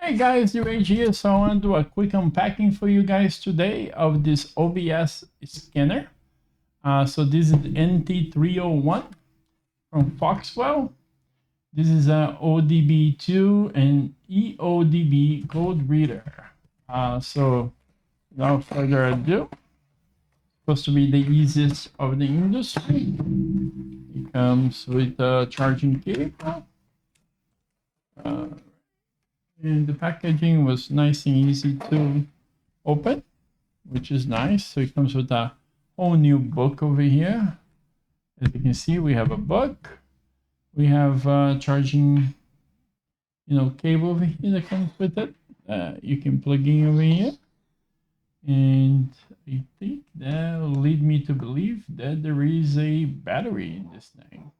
Hey guys, UH here. So I want to do a quick unpacking for you guys today of this OBS scanner. So this is NT301 from Foxwell. This is a ODB2 and EODB code reader. So without further ado, supposed to be the easiest of the industry. It comes with a charging cable. And the packaging was nice and easy to open, which is nice. So it comes with a whole new book over here. As you can see, we have a book. We have charging, cable over here that comes with it. You can plug in over here. And I think that will lead me to believe that there is a battery in this thing.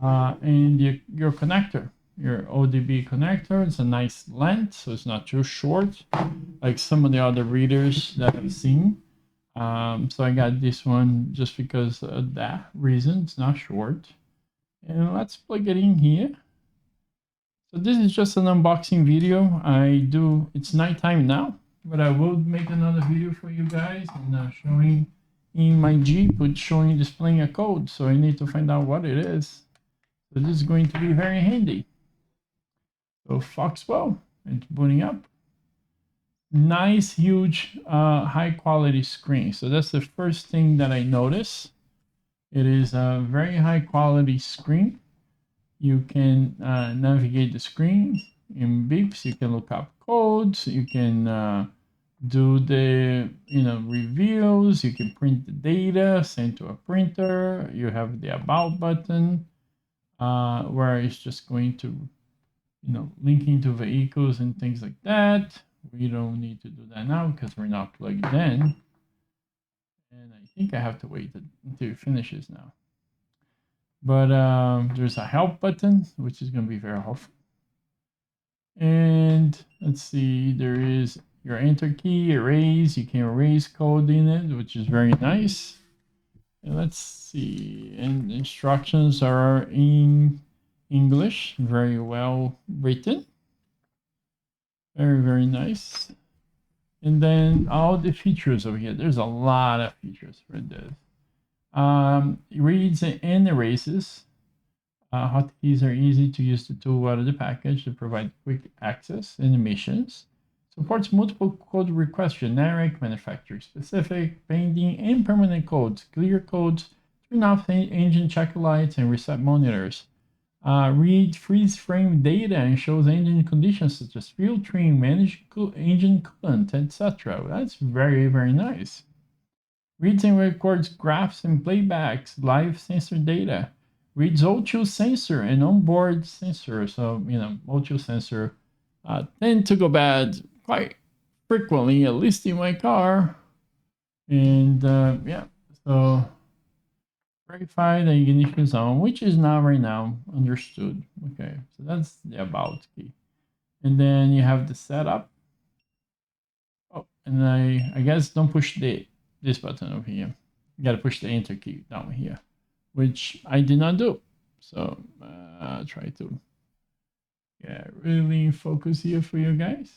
And your connector, your ODB connector, it's a nice length, so it's not too short like some of the other readers that I've seen. So I got this one just because of that reason. It's not short. And let's plug it in here. So this is just an unboxing video. It's nighttime now, but I will make another video for you guys and showing in my Jeep, displaying a code. So I need to find out what it is. So this is going to be very handy. So Foxwell, it's booting up. Nice, huge, high quality screen. So that's the first thing that I notice. It is a very high quality screen. You can navigate the screen in beeps. You can look up codes. You can do the reviews. You can print the data, send to a printer. You have the about button, where it's just going to link into vehicles and things like that. We don't need to do that now because we're not plugged in. And I think I have to wait until it finishes now. But there's a help button, which is going to be very helpful. And let's see, there is your enter key, erase. You can erase code in it, which is very nice. And let's see, and the instructions are in English, very well written. Very, very nice. And then all the features over here. There's a lot of features for this. Reads and erases. Hotkeys are easy to use the tool out of the package to provide quick access animations. Supports multiple code requests, generic, manufacturer-specific, pending, and permanent codes. Clear codes, turn off engine check lights, and reset monitors. Read freeze frame data and shows engine conditions such as fuel train, manage engine coolant, etc. That's very, very nice. Reads and records graphs and playbacks, live sensor data. Reads O2 sensor and onboard sensor. So, O2 sensor tend to go bad quite frequently, at least in my car. And yeah, so verify the ignition zone, which is not right now. Understood. Okay, so that's the about key. And then you have the setup. Oh, and I guess don't push this button over here. You got to push the enter key down here, which I did not do. So try to really focus here for you guys.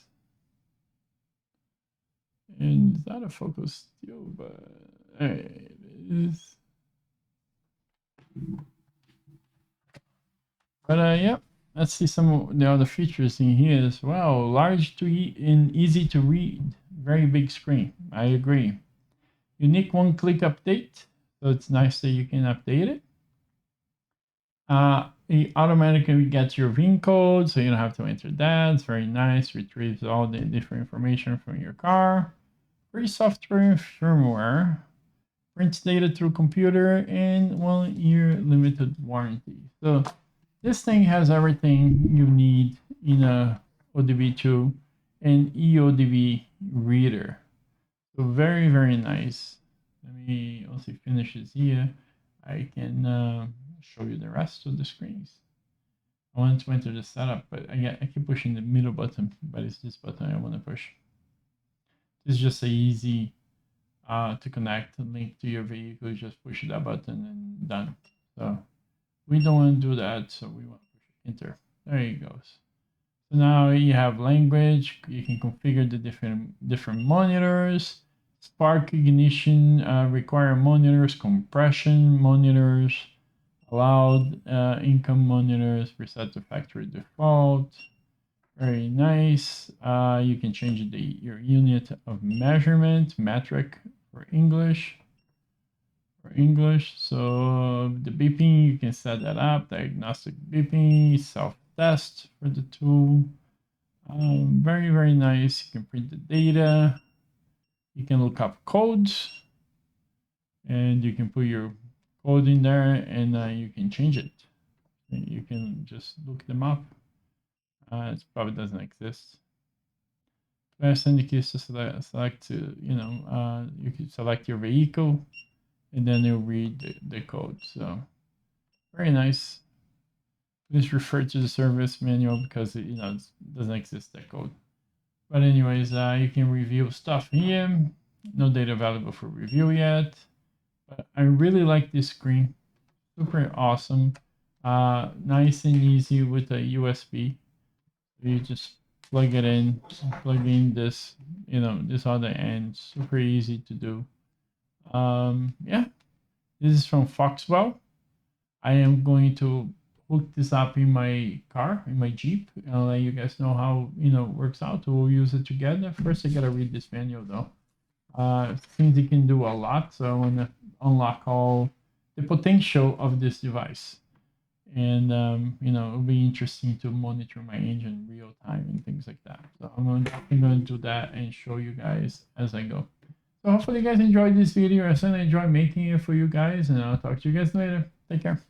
And it's not a focus still, but there it is. But yeah, let's see some of the other features in here as well. Large to and easy to read. Very big screen. I agree. Unique one-click update. So it's nice that you can update it. It automatically gets your VIN code, so you don't have to enter that. It's very nice. Retrieves all the different information from your car. Free software and firmware. Prints data through computer and 1 year limited warranty. So this thing has everything you need in a ODB2 and EODB reader. So very, very nice. Once it finishes here, I can show you the rest of the screens. I want to enter the setup, but I keep pushing the middle button, but it's this button I want to push. This is just a easy to connect and link to your vehicle. You just push that button and done. So we don't want to do that, so we want to push enter. There it goes. So now you have language. You can configure the different monitors. Spark ignition require monitors, compression monitors, allowed income monitors, reset to factory default. Very nice. You can change your unit of measurement, metric for English. So the beeping, you can set that up. Diagnostic beeping, self-test for the tool. Very, very nice. You can print the data. You can look up codes. And you can put your code in there and you can change it. You can just look them up. It probably doesn't exist. Press any keys to select to, you can select your vehicle and then you'll read the code. So very nice. Please refer to the service manual because it doesn't exist, that code. But anyways, you can review stuff here. No data available for review yet. But I really like this screen. Super awesome. Nice and easy with a USB. You just plug it in, plug in this, this other end. Super easy to do. Yeah, this is from Foxwell. I am going to hook this up in my car, in my Jeep, and I'll let you guys know how it works out. We'll use it together. First, I gotta read this manual though. It seems it can do a lot, so I want to unlock all the potential of this device. And it'll be interesting to monitor my engine real time and things like that. So I'm going to do that and show you guys as I go. So hopefully you guys enjoyed this video. I certainly enjoyed making it for you guys, and I'll talk to you guys later. Take care.